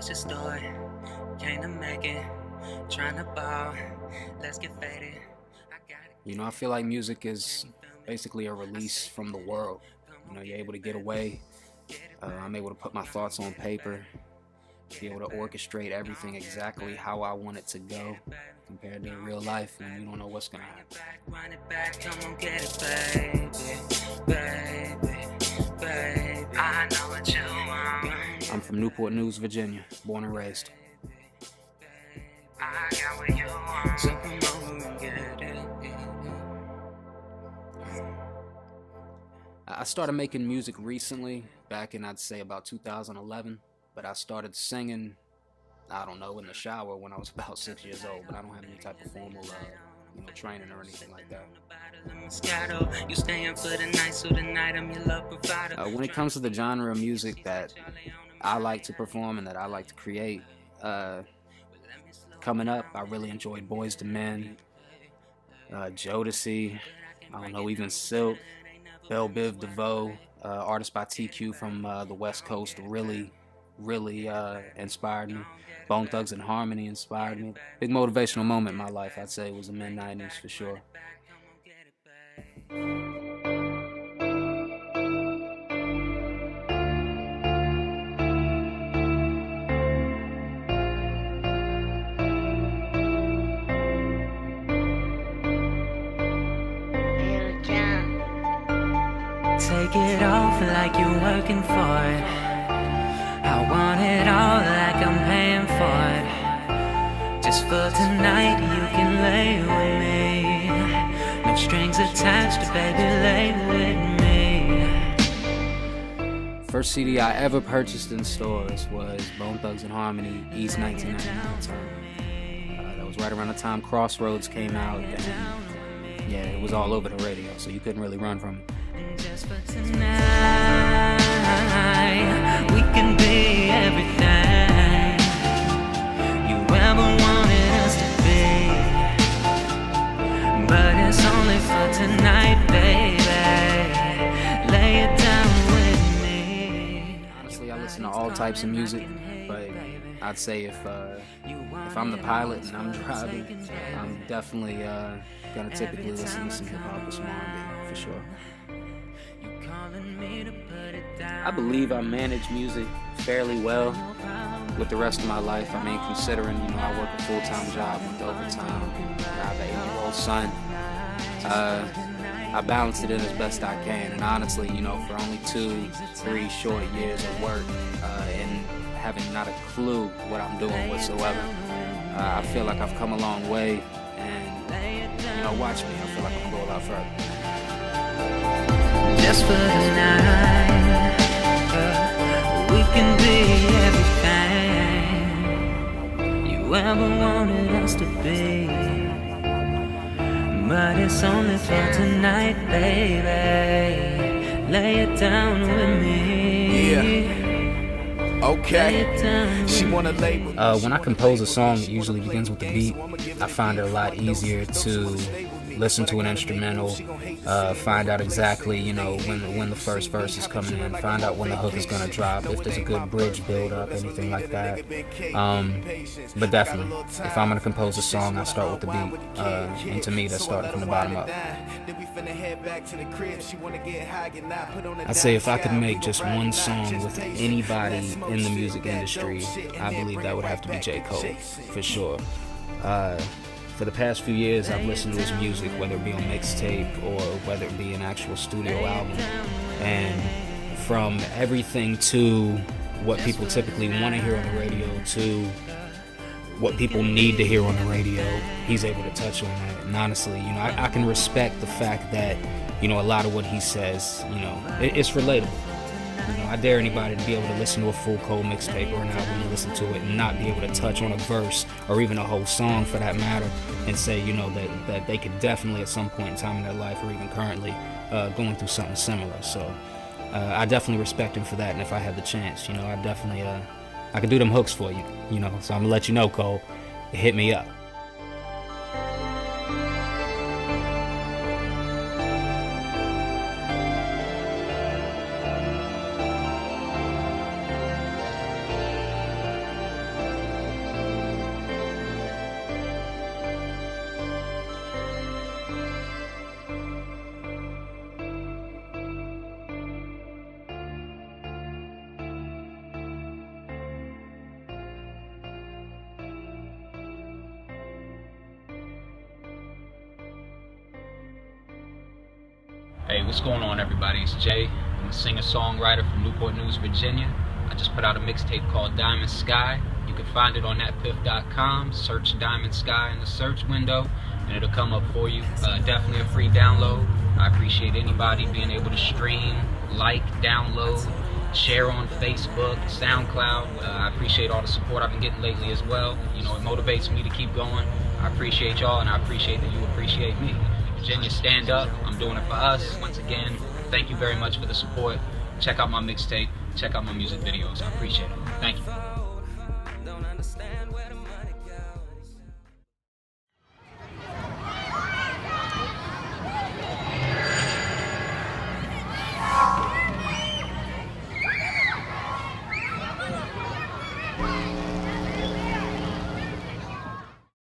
what's your story? Came to make it, trying to ball. Let's get faded. You know, I feel like music is basically a release from the world. You know, you're able to get away. I'm able to put my thoughts on paper, be able to orchestrate everything exactly how I want it to go, compared to real life when you don't know what's gonna happen. Run it back, come on, get it, baby. I know what you want. I'm from Newport News, Virginia, born and raised. I got what you want, so come over and get it. I started making music recently, back in I'd say about 2011, but I started singing, I don't know, in the shower when I was about 6 years old, but I don't have any type of formal training or anything like that. When it comes to the genre of music that I like to perform and that I like to create, coming up, I really enjoyed Boyz II Men, Jodeci, I don't know, even Silk, Belle Biv DeVoe, artists by TQ from the West Coast really inspired me. Bone Thugs and Harmony inspired me. Big motivational moment in my life, I'd say, was the mid-90s for sure. Take it off like you're working for it. I want it all like I'm paying for it. Just for tonight you can lay with me. No strings attached, baby, lay with me. First CD I ever purchased in stores was Bone Thugs and Harmony, East 1990 at the time. That was right around the time Crossroads came out, and yeah, it was all over the radio, so you couldn't really run from it. Just for tonight, we can be everything you ever wanted us to be. But it's only for tonight, baby. Lay it down with me. Honestly, I listen to all types of music, but I'd say if I'm the pilot and I'm driving, I'm definitely gonna typically listen to some hip hop or some R&B for sure. I believe I manage music fairly well with the rest of my life. I mean, considering, I work a full-time job with overtime, and I have an 8-year-old son. I balance it in as best I can, and honestly, for only 2-3 short years of work, and having not a clue what I'm doing whatsoever, I feel like I've come a long way, and, watch me, I feel like I'm gonna go a lot further. Just for the night, we can be everything you ever wanted us to be. But it's only for tonight, baby. Lay it down with me. Yeah. Okay. She wanna lay with when I compose a song, it usually begins with the beat. I find it a lot easier to listen to an instrumental, find out exactly, when the first verse is coming in, find out when the hook is gonna drop, if there's a good bridge build up, anything like that. But definitely, if I'm gonna compose a song, I start with the beat, and to me, that's starting from the bottom up. I'd say if I could make just one song with anybody in the music industry, I believe that would have to be J. Cole, for sure. For the past few years, I've listened to his music, whether it be on mixtape or whether it be an actual studio album. And from everything to what people typically want to hear on the radio to what people need to hear on the radio, he's able to touch on that. And honestly, I can respect the fact that, a lot of what he says, it's relatable. I dare anybody to be able to listen to a full Cole mixtape or an album and listen to it and not be able to touch on a verse or even a whole song for that matter and say, that they could definitely at some point in time in their life or even currently going through something similar. So I definitely respect him for that, and if I had the chance, I definitely, I could do them hooks for you, so I'm gonna let you know, Cole, hit me up. what's going on, everybody? It's Jay. I'm a singer-songwriter from Newport News, Virginia. I just put out a mixtape called Diamond Sky. You can find it on thatpiff.com. Search Diamond Sky in the search window, and it'll come up for you. Definitely a free download. I appreciate anybody being able to stream, like, download, share on Facebook, SoundCloud. I appreciate all the support I've been getting lately as well. You know, it motivates me to keep going. I appreciate y'all, and I appreciate that you appreciate me. Virginia, stand up. I'm doing it for us. Once again, thank you very much for the support. Check out my mixtape. Check out my music videos. I appreciate it. Thank you.